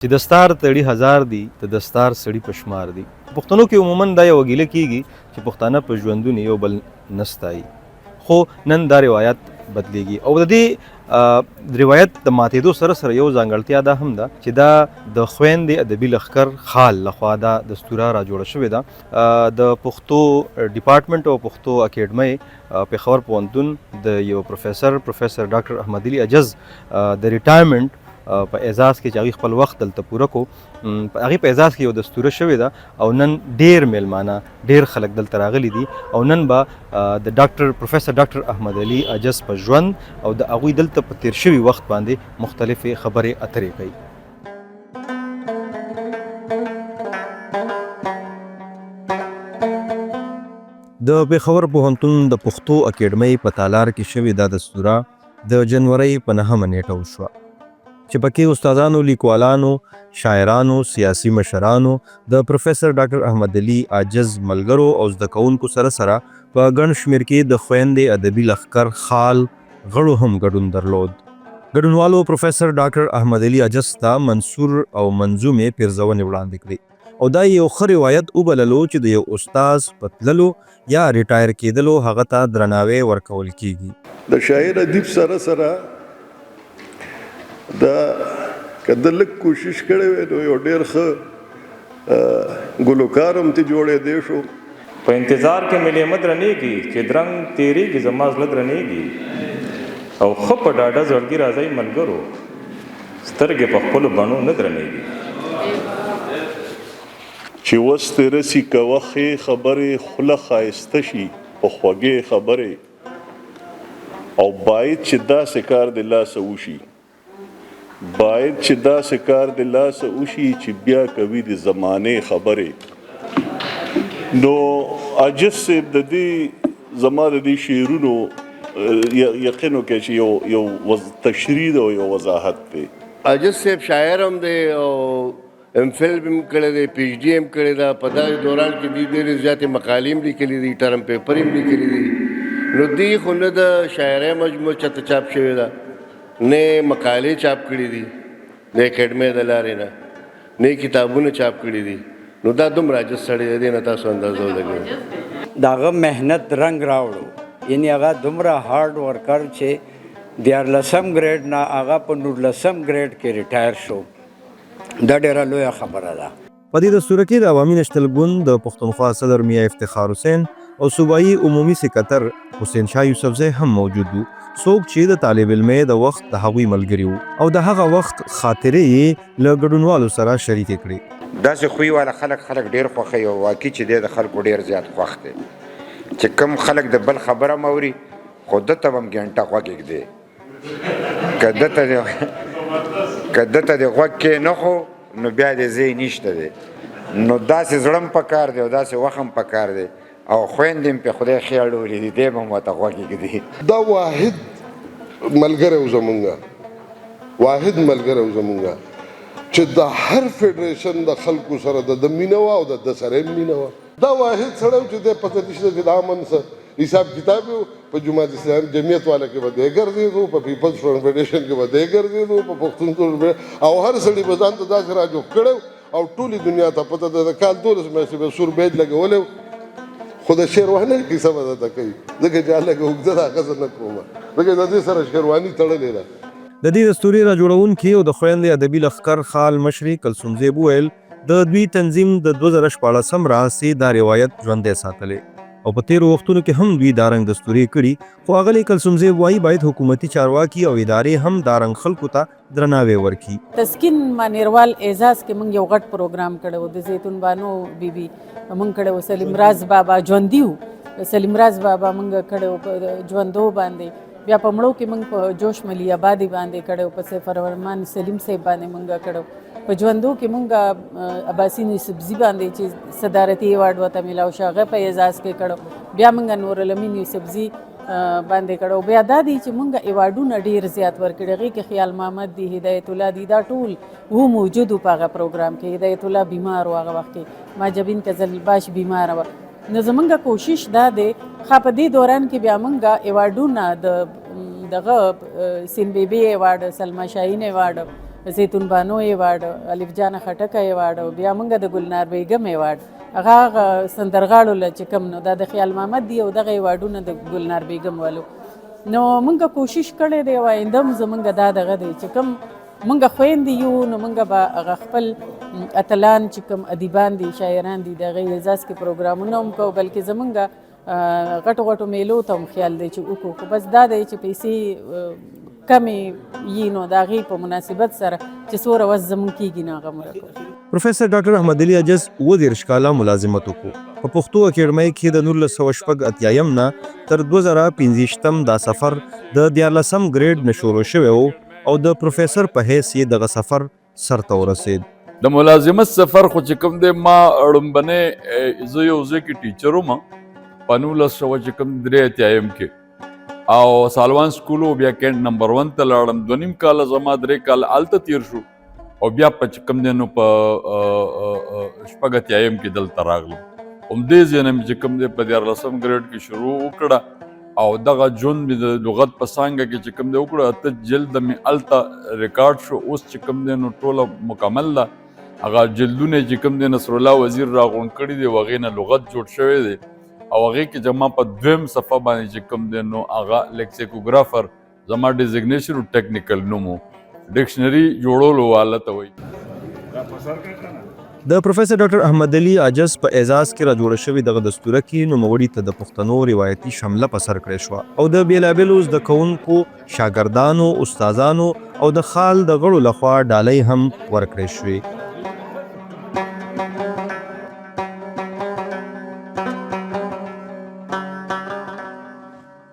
چې دستار تړي هزار دي د دستار سړي په شمار دي. پښتنو کې عموما دا یو ګیله کیږي چې پښتانه په ژوندون یو بل نستایي، خو نن دا روایت بدلیږي او د دې روایت د ماتېدو سره سره یو ځانګړتیا دا هم ده چې دا د خویندې ادبي لښکر خال لخوا دا دستوره را جوړه شوې ده. د پښتو ډپارټمنټ او پښتو اکیډمۍ پېښور پوهنتون د یو پروفیسر ډاکټر احمد علي عجز د ریټایرمنټ په اعزاز کې چې هغې خپل وخت دلته پوره کو، هغې په اعزاز کې یو دستوره شوې ده او نن ډېر میلمانه ډېر خلک دلته راغلي دي او نن به د پروفیسر ډاکټر احمد علي عجز په ژوند او د هغوی دلته په تیر شوي وخت باندې مختلفې خبرې اترې کوي. د پېښور پوهنتون د پښتو اکیډمۍ په تالار کې شوې دا دستوره د جنورۍ په 9 نیټه وشوه چې پکې استادانو، لیکوالانو، شاعرانو، سیاسي مشرانو، د پروفیسر ډاکټر احمد علي عجز ملګرو او زده کوونکو سره په ګڼ شمېر کې د خویندې ادبي لښکر خال غړو هم ګډون درلود. ګډونوالو پروفیسر ډاکټر احمد علي عجز ته منثور او منظومې پیرزونې وړاندې کړې او دا یو ښه روایت وبللو چې د یو استاز په تللو یا ریټایر کېدلو هغه ته درناوی ورکول کیږي. د شاعر ادیب سره دا کده لږ کوشش کړی وی نو یو ډېر ښه ګلوکار هم ته جوړېدی شو. په انتظار کې مې لیمه درنېږي چې درنګ تېرېږي زما زړه درنېږي او ښه په ډاډه زړګي راځئ ملګرو سترګې په خپلو بڼو نه درنېږي. چې وس تې رسي کوه ښې خبرې خوله ښایسته شي په خوږې خبرې او باید چې داسې کار د لاسه وشي چې بیا کوي د زمانې خبرې. نو عجز صاحب د دې زما د دې شعرونو یقینو کې چې یو تشریح او یو وضاحت دی. عجز صاحب شاعر هم دی او ام فل هم کړی دی، پی ایچ ډي هم کړی ده. په دغه دوران کې دوی ډېرې زیاتې مقالې هم لیکلي دي، ټرم پیپر هم لیکلي دي. نو دوی خو نه د شاعرۍ مجموعه چاته چاپ شوې ده، نه مقالې چاپ کړي دي د اکیډمۍ د لارې نه کتابونه چاپ کړي دي. نو دا دومره عاجز سړی دی، نه تاسو اندازه ولګوئ. د هغه محنت رنګ راوړو، یعنی هغه دومره هارډ ورکر چې 14 ګریډ نه هغه په 19 ګریډ کې ریټایر شو. دا ډېره لویه خبره ده. په دې دستوره کې د عوامي نشتل ګوند د پښتونخوا صدر میاں افتخار حسین او صوبایي عمومي سکرټر حسین شاه یوسفزی هم موجود وو، څوک چې د طالب علمۍ د وخت د هغوی ملګري وو او د هغه وخت خاطرې یې له ګډونوالو سره شریکې کړې. داسې خوی والا خلک ډېر خوښوي او واقعي چې دی د خلکو ډېر زیات خوښ دی چې کم خلک د بل خبره موري خو ده ته به هم ګنټه غوږ ږدي، که ده ته د غوږ کې نه خو نو بیا د ځای نشته دی. نو داسې زړه هم پکار دی او داسې وخت هم پکار دی او خویندې هم پې خدای خیال ډولي دي، دی به هم ورته غوږ ږدي. دا واحد ملګری و زمونږه چې د هر فیډریشن د خلکو سره د مینه وه او د سره یې مینه وه. دا واحد سړی و چې دی پته نشته چې د امن څه حساب کتاب یې په جماعت اسلامي جمعیت والا کې به دی ګرځېدو، په پیپلز فرنټ فیډریشن کې به دی ګرځېدو، په پښتون او هر سړي به ځان ته داسې راجوړ کړی او ټولې دنیا ته پته ده د کال 12 میاشتې به سور بیج لګولی خو د شیروانۍ کیسه به درته کوي ځکه چې هلکه اوږده ده هغه زه نه کوم ځکه د دې سره شیرواني تړلې ده. د دې دستورې راجوړونکي او د خویندې ادبي لښکر خال مشري کلثوم زیب وویل د دوی تنظیم د 2014 راهیسې دا روایت ژوندی ساتلی او په تیرو وختونو کې هم دوی دا رنګ دستورې کړي، خو اغلې کلثوم زیب وایي باید حکومتي چارواکي او ادارې هم دا رنګ خلکو ته درناوی ورکړي. تسکین مانیروال اعزاز کې موږ یو غټ پروګرام کړی و، د زیتون بانو بیبي موږ کړی و، سلیم راز بابا ژوندي و، سلیم راز بابا موږ کړی و په ژوندو باندې، بیا په مړو کې موږ په جوش ملي آبادي باندې کړی و، په سفر ورمان سلیم صاحب باندې موږ کړی و، په ژوندو کې موږ عباسي یوسفزي باندې چې صدارتي ایوارډ ورته میلاو شو هغه په اعزاز کې کړو، بیا موږ نورالامین یوسفزي باندې کړو. بیا دا دی چې موږ ایوارډونه ډېر زیات ورکړي، هغې کې خیال محمد دی، هدایت الله دی، دا ټول و موجود و په هغه پروګرام کې. هدایت الله بیمار و هغه وخت کې، ماجبین قزلباش بیماره وه. نو زموږ کوشش دا دی په دې دوران کې بیا موږ ایوارډونه دغه سین بیبي ایوارډ، سلما شاهین ایوارډ زیتون بانو ایوارډ، الف جان خټک ایوارډ، بیا موږ د ګلنار بیګم ایوارډ هغه سندرغاړو له چې کوم نو دا د خیال محمد دی او دغه ایوارډونه د ګلنار بیګم والو. نو موږ کوشش کړی دی او آینده هم زموږ دا دغه دی چې کوم موږ خویندې یو نو موږ به هغه خپل اتلان چې کوم ادیبان دي شاعران دي د هغې اعزاز کې پروګرامونه هم کوو، بلکې زموږ غټو غټو میلو ته هم خیال دی چې وکړو. خو بس دا دی چې پیسې کمې یي نو د هغې په مناسبت سره چې څومره وس زموږ کېږي نو هغه موږ کوو. پروفیسر ډاکټر احمد علي عجز 30 کاله ملازمت وکړو. په پښتو اکیډمۍ کې د 1986 نه تر 2015 دا سفر د 14 ګریډ نه شروع شوی و او د پروفیسر په حیث یې دغه سفر سرته ورسید. د ملازمت سفر خو چې کوم دی ما اړومبنې زه یو ځای کې ټیچر وم په 1900 چې کوم 83 کې او سالوان سکول او بیا کینټ نمبر 1 ته لاړم. 2.5 کاله زما 3 کاله هلته تیر شو او بیا په چې کوم دی نو په 86 کې دلته راغلم. همدې ځای نه مې چې کوم دی په 14 ګریډ کې شروع وکړه او دغه ژوند مې د لغت په څانګه کې چې کوم دی وکړه 8 جلد مې هلته ریکارډ شو. اوس چې کوم دی نو ټوله مکمل ده. هغه جلدونه چې کوم دی نصر الله وزیر راغونډ کړي دي هغې نه لغت جوړ شوی دی او هغې کې زما په 2م صفحه باندې چې کوم دی نو هغه لیکسیکوګرافر زما ډیزګنیشن ټیکنیکل نوم و، ډکشنري جوړولو واله ته وایي. د پروفیسر ډاکټر احمد علي عجز په اعزاز کې را جوړه شوې دغه دستوره کې نوموړي ته د پښتنو روایتي شمله په سر کړې شوه او د بېلابېلو زده کوونکو، شاګردانو، استادانو او د خال د غړو لخوا ډالۍ هم ورکړې شوې.